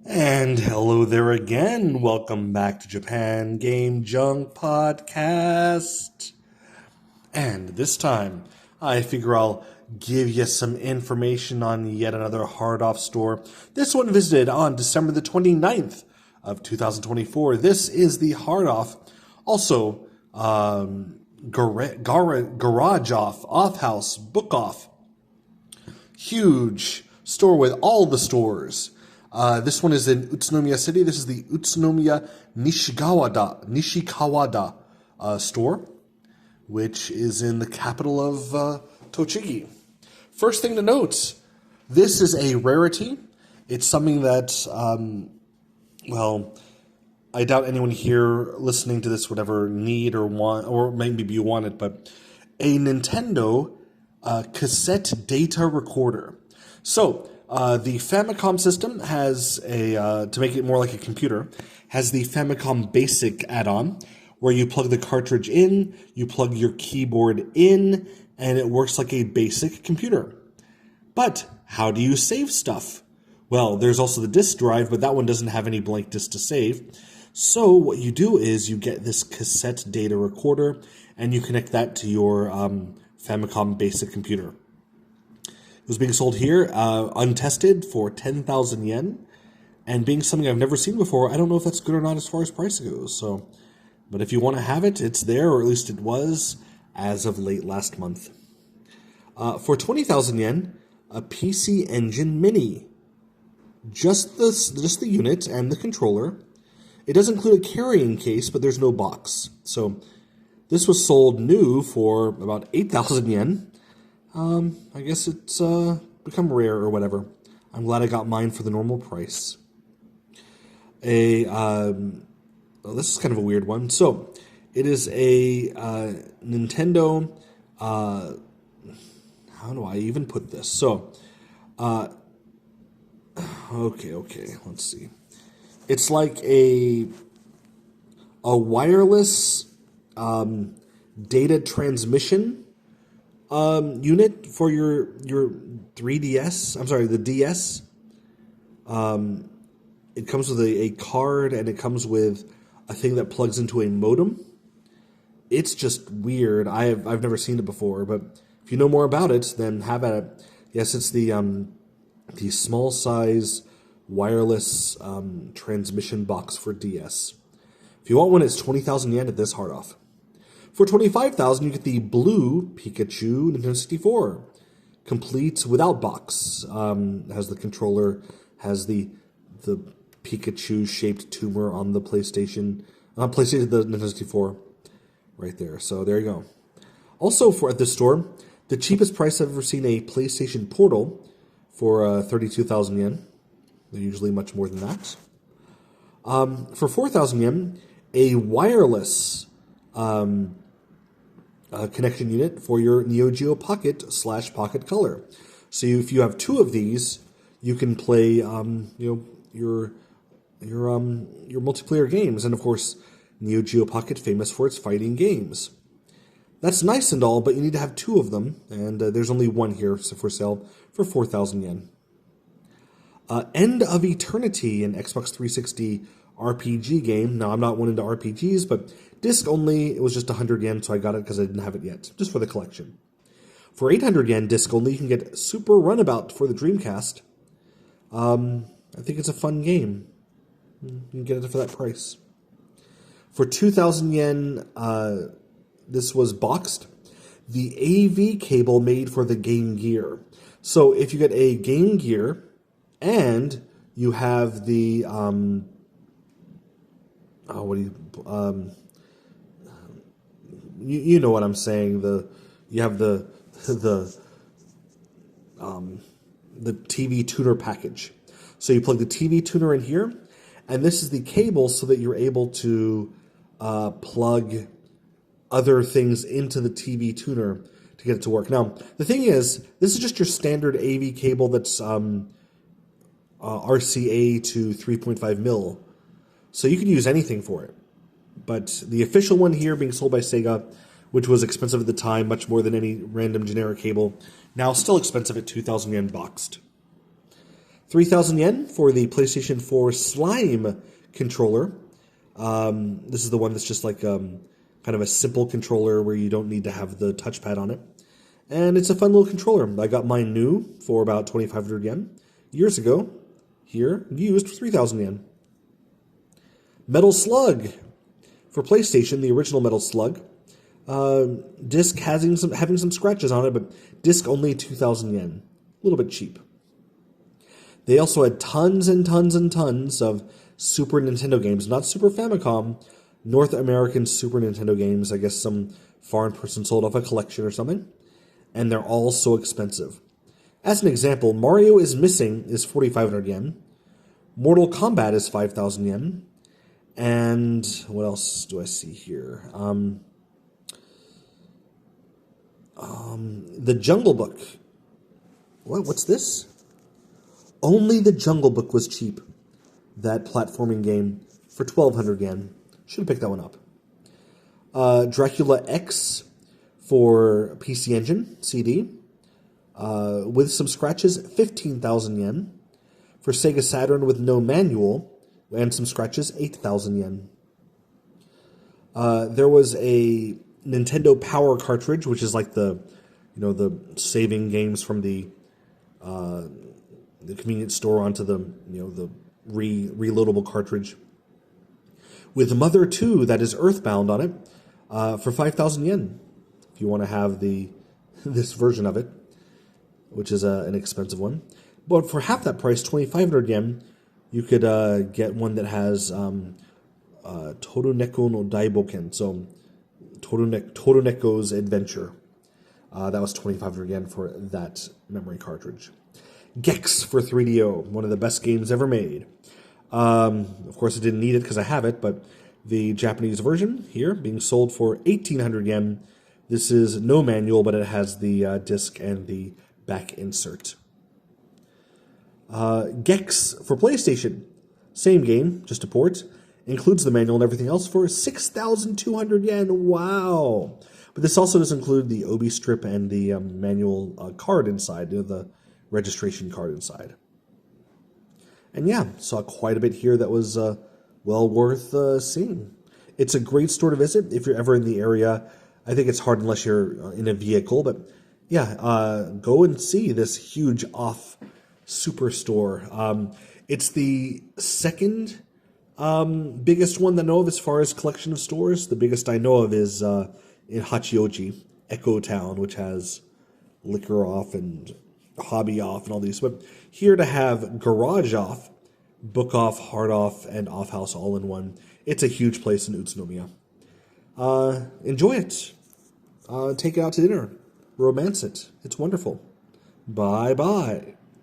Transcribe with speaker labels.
Speaker 1: And hello there again. Welcome back to Japan Game Junk Podcast. And this time, I figure I'll give you some information on yet another Hard Off store. This one visited on December the 29th of 2024. This is the Hard Off, also Garage Off House, Book Off. Huge store with all the stores. This one is in Utsunomiya City. This is the Utsunomiya Nishi Kawada store, which is in the capital of Tochigi. First thing to note, this is a rarity. It's something that, I doubt anyone here listening to this would ever need or want, or maybe you want it, but a Nintendo cassette data recorder. So, the Famicom system has to make it more like a computer, has the Famicom Basic add-on, where you plug the cartridge in, you plug your keyboard in, and it works like a basic computer. But how do you save stuff? Well, there's also the disk drive, but that one doesn't have any blank disk to save. So what you do is you get this cassette data recorder, and you connect that to your Famicom Basic computer. It was being sold here, untested, for 10,000 yen, and being something I've never seen before, I don't know if that's good or not as far as price goes. So, but if you want to have it, it's there, or at least it was as of late last month. For 20,000 yen, a PC Engine Mini, just the unit and the controller. It does include a carrying case, but there's no box. So, this was sold new for about 8,000 yen. I guess it's become rare or whatever. I'm glad I got mine for the normal price. This is kind of a weird one. So, it is a Nintendo. How do I even put this? So, okay. Let's see. It's like a wireless data transmission unit for your 3DS. I'm sorry, the DS. It comes with a card, and it comes with a thing that plugs into a modem. It's just weird. I've never seen it before, but if you know more about it, then have at it. Yes, it's the small size wireless transmission box for DS. If you want one, it's 20,000 yen at this Hard Off. For 25,000, you get the blue Pikachu Nintendo 64, complete without box. Has the controller, has the Pikachu-shaped tumor on the the Nintendo 64, right there. So there you go. Also, at this store, the cheapest price I've ever seen a PlayStation Portal for 32,000 yen. They're usually much more than that. For 4,000 yen, a wireless connection unit for your Neo Geo Pocket / Pocket Color. So if you have two of these, you can play your multiplayer games, and of course, Neo Geo Pocket famous for its fighting games. That's nice and all, but you need to have two of them, and there's only one here for sale for 4,000 yen. End of Eternity, an Xbox 360 RPG game. Now, I'm not one into RPGs, but disc only, it was just 100 yen, so I got it because I didn't have it yet, just for the collection. For 800 yen disc only, you can get Super Runabout for the Dreamcast. I think it's a fun game. You can get it for that price. For 2,000 yen, this was boxed. The AV cable made for the Game Gear. So if you get a Game Gear and you have the you know what I'm saying. You have the TV tuner package. So you plug the TV tuner in here, and this is the cable so that you're able to plug other things into the TV tuner to get it to work. Now, the thing is, this is just your standard AV cable that's RCA to 3.5 mil. So you can use anything for it. But the official one here being sold by Sega, which was expensive at the time, much more than any random generic cable, now still expensive at 2,000 yen boxed. 3,000 yen for the PlayStation 4 Slime controller. This is the one that's just like kind of a simple controller where you don't need to have the touchpad on it. And it's a fun little controller. I got mine new for about 2,500 yen years ago. Here, used for 3,000 yen. Metal Slug for PlayStation, the original Metal Slug. Disc having some scratches on it, but disc only 2,000 yen. A little bit cheap. They also had tons and tons and tons of Super Nintendo games, not Super Famicom, North American Super Nintendo games. I guess some foreign person sold off a collection or something. And they're all so expensive. As an example, Mario is Missing is 4,500 yen. Mortal Kombat is 5,000 yen. And what else do I see here? The Jungle Book. What's this? Only the Jungle Book was cheap. That platforming game for 1,200 yen. Should have picked that one up. Dracula X for PC Engine CD. With some scratches, 15,000 yen. For Sega Saturn with no manual and some scratches, 8,000 yen. There was a Nintendo Power cartridge, which is like the saving games from the convenience store onto the reloadable cartridge with Mother 2 that is Earthbound on it for 5,000 yen. If you want to have this version of it, which is an expensive one. But for half that price, 2,500 yen, you could get one that has Toruneko no Daiboken, so Toruneko's Adventure. That was 2,500 yen for that memory cartridge. Gex for 3DO, one of the best games ever made. Of course, I didn't need it because I have it, but the Japanese version here being sold for 1,800 yen. This is no manual, but it has the disc and the back insert. Gex for PlayStation, same game, just a port, includes the manual and everything else for 6,200 yen. Wow! But this also does include the Obi strip and the manual card inside, the registration card inside. And yeah, saw quite a bit here that was well worth seeing. It's a great store to visit if you're ever in the area. I think it's hard unless you're in a vehicle, but yeah, go and see this huge off superstore. It's the second biggest one that I know of as far as collection of stores. The biggest I know of is in Hachioji, Echo Town, which has Liquor Off and Hobby Off and all these. But here to have Garage Off, Book Off, Hard Off, and Off House all in one. It's a huge place in Utsunomiya. Enjoy it. Take it out to dinner. Romance it. It's wonderful. Bye-bye.